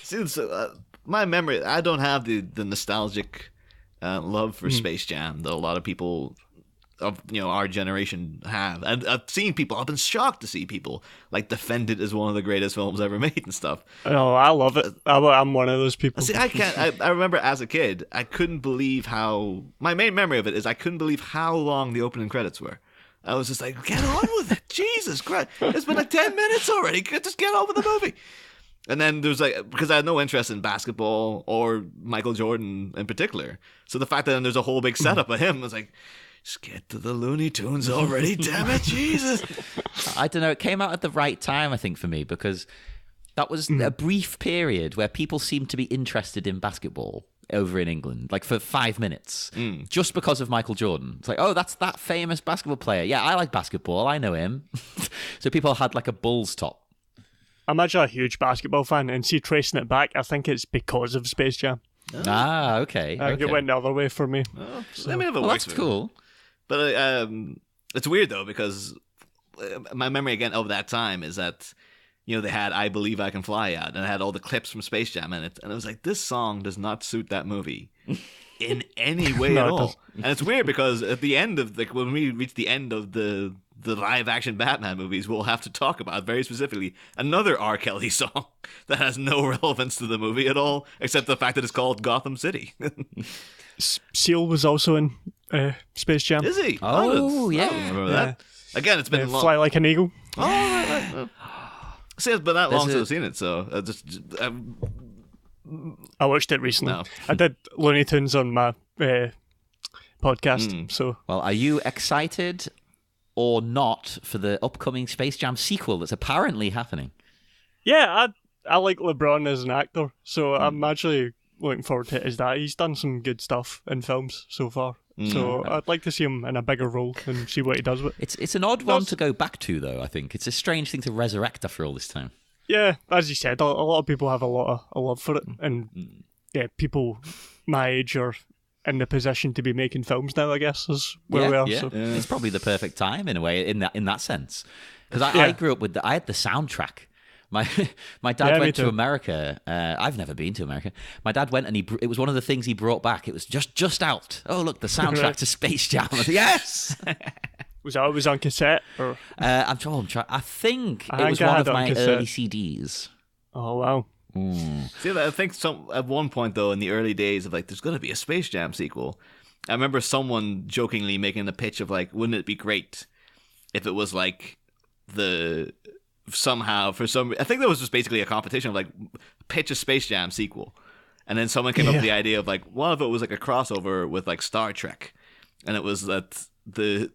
See, so, my memory, I don't have the nostalgic love for Space Jam that a lot of people of our generation have. And I've been shocked to see people like defend it as one of the greatest films ever made and stuff. Oh, I love it. I'm one of those people. See, I can't. I remember as a kid, I couldn't believe how. My main memory of it is I couldn't believe how long the opening credits were. I was just like, get on with it, Jesus Christ! It's been like 10 minutes already. Just get on with the movie. And then there's because I had no interest in basketball or Michael Jordan in particular. So the fact that there's a whole big setup of him was like, just get to the Looney Tunes already, damn it, Jesus. I don't know. It came out at the right time, I think, for me, because that was a brief period where people seemed to be interested in basketball over in England, like for 5 minutes, just because of Michael Jordan. It's like, oh, that's that famous basketball player. Yeah, I like basketball. I know him. So people had like a Bulls top. I'm actually a huge basketball fan, and tracing it back, I think it's because of Space Jam. Oh. Ah, okay. I think it went the other way for me. Oh, so. I mean, if it works, that's cool. But it's weird though, because my memory again of that time is that they had "I Believe I Can Fly" out, and it had all the clips from Space Jam in it, and I was like, this song does not suit that movie in any way at all. And it's weird because at the end of when we reach the end of the live action Batman movies, we'll have to talk about very specifically another R. Kelly song that has no relevance to the movie at all, except the fact that it's called Gotham City. Seal was also in Space Jam. Is he? Oh, yeah. I don't remember that. Again, it's been long. Fly Like an Eagle. Oh, right. See, it's been that long since I've seen it, so I watched it recently. No. I did Looney Tunes on my podcast. So, well, are you excited or not for the upcoming Space Jam sequel that's apparently happening? Yeah, I like LeBron as an actor, so I'm actually looking forward to it as that. He's done some good stuff in films so far. So I'd like to see him in a bigger role and see what he does with it. It's an odd one to go back to, though, I think. It's a strange thing to resurrect after all this time. Yeah, as you said, a lot of people have a lot of love for it. And yeah, people my age are in the position to be making films now, I guess, is where we are. Yeah. So. It's probably the perfect time, in a way, in that sense. Because I grew up with I had the soundtrack. My dad went to America. I've never been to America. My dad went, and it was one of the things he brought back. It was just out. Oh, look, the soundtrack to Space Jam. I was like, yes. Was that always on cassette? Or? I think it was one of my early CDs. Oh, wow. See, I think at one point, though, in the early days of there's going to be a Space Jam sequel, I remember someone jokingly making the pitch of wouldn't it be great if it was somehow for some, I think that was just basically a competition of pitch a Space Jam sequel, and then someone came up with the idea of one of it was a crossover with Star Trek, and it was that the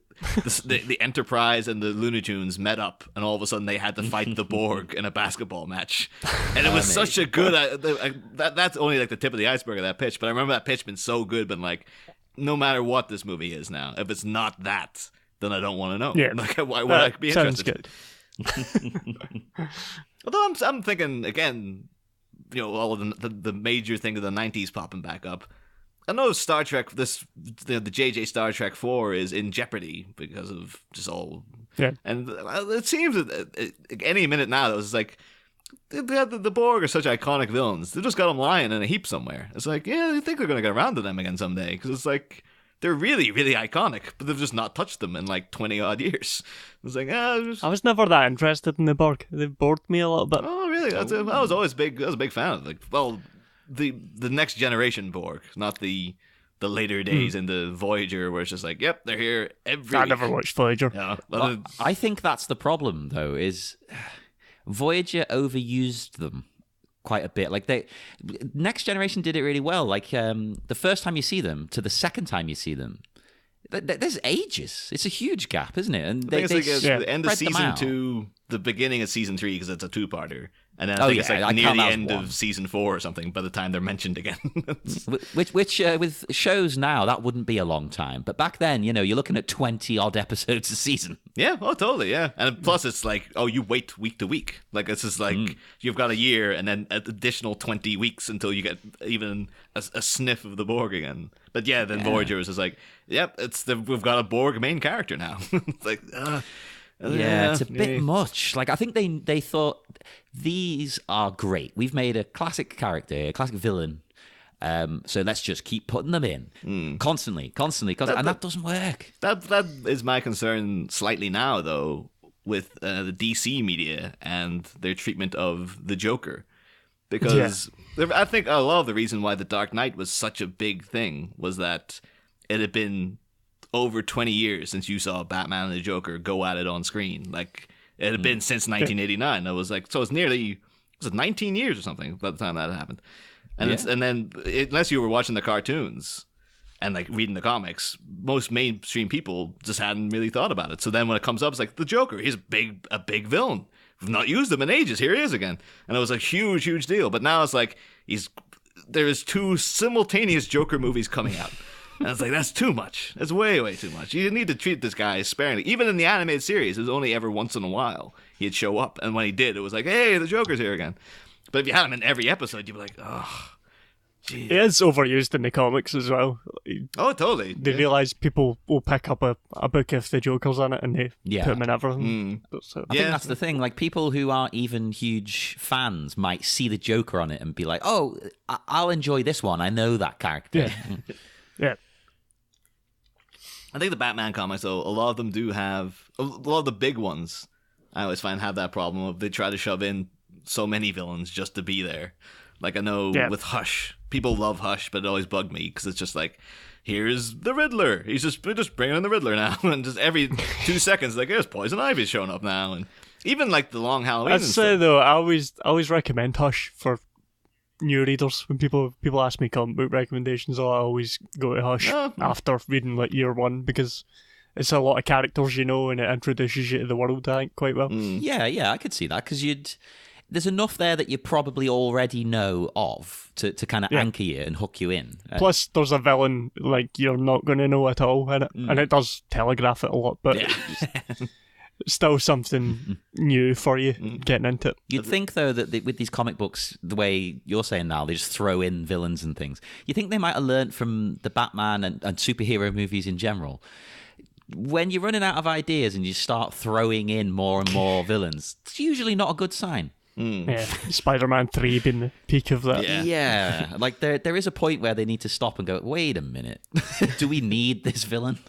Enterprise and the Looney Tunes met up, and all of a sudden they had to fight the Borg in a basketball match, and it was such a good that's only the tip of the iceberg of that pitch. But I remember that pitch been so good, but no matter what this movie is now, if it's not that, then I don't want to know. Yeah, why would I be interested? Sounds good. Although I'm thinking again, all of the major thing of the '90s popping back up. I know Star Trek, the JJ Star Trek 4 is in jeopardy because of just all. Yeah. And it seems that any minute now, it's the Borg are such iconic villains. They just got them lying in a heap somewhere. It's you think they're going to get around to them again someday, because it's they're really, really iconic, but they've just not touched them in 20 odd years. It's I was never that interested in the Borg. They bored me a little bit. Oh, really? I was always big. I was a big fan of the next generation Borg, not the later days in the Voyager, where it's just yep, they're here every. I never watched Voyager. Yeah, I think that's the problem, though, is Voyager overused them quite a bit. Next Generation did it really well. The first time you see them to the second time you see them, there's ages. It's a huge gap, isn't it? And I think it's the end of season 2, the beginning of season 3, because it's a 2-parter. And then I think it's near the end of season 4 or something by the time they're mentioned again. which with shows now, that wouldn't be a long time. But back then, you're looking at 20-odd episodes a season. Yeah, oh, totally, yeah. And plus it's you wait week to week. It's just you've got a year and then an additional 20 weeks until you get even a sniff of the Borg again. But then Voyager is just yep, we've got a Borg main character now. It's Yeah, it's a bit much. Like, I think they thought, these are great. We've made a classic character, a classic villain. So let's just keep putting them in constantly, and that doesn't work. That is my concern slightly now, though, with the DC media and their treatment of the Joker. Because I think a lot of the reason why The Dark Knight was such a big thing was that it had been over 20 years since you saw Batman and the Joker go at it on screen. Like, it had been since 1989. It was like, so it's nearly, was it 19 years or something by the time that happened? And and then, unless you were watching the cartoons and like reading the comics, most mainstream people just hadn't really thought about it. So then when it comes up, it's like, the Joker, he's a big villain. We've not used him in ages. Here he is again. And it was a huge deal. But now it's like, there's 2 simultaneous Joker movies coming out. And it's like, that's too much. That's way too much. You need to treat this guy sparingly. Even in the animated series, it was only ever once in a while he'd show up. And when he did, it was like, hey, the Joker's here again. But if you had him in every episode, you'd be like, oh, geez. It is overused in the comics as well. Oh, totally. They realise people will pick up a book if the Joker's in it, and they put him in everything. So, I think that's the thing. Like, people who aren't even huge fans might see the Joker on it and be like, oh, I'll enjoy this one. I know that character. Yeah. I think the Batman comics, though, a lot of them do have, a lot of the big ones, I always find have that problem of they try to shove in so many villains just to be there. Like, I know with Hush, people love Hush, but it always bugged me because it's just like, here's the Riddler. We're just bringing in the Riddler now. And just every 2 seconds, like, there's Poison Ivy showing up now. And even like the Long Halloween. I'd say, though, I always recommend Hush for new readers. When people ask me comic book recommendations, I always go to Hush after reading like year 1, because it's a lot of characters, and it introduces you to the world, I think, quite well. Yeah, I could see that, because there's enough there that you probably already know of to kind of anchor you and hook you in. Plus, there's a villain like you're not going to know at all in it, and it does telegraph it a lot, but it's still something new for you getting into it. You'd think, though, that with these comic books, the way you're saying now, they just throw in villains and things. You think they might have learned from the Batman and superhero movies in general. When you're running out of ideas and you start throwing in more and more villains, it's usually not a good sign. Yeah, Spider-Man 3 being the peak of that. Yeah. Like, there is a point where they need to stop and go, wait a minute, do we need this villain?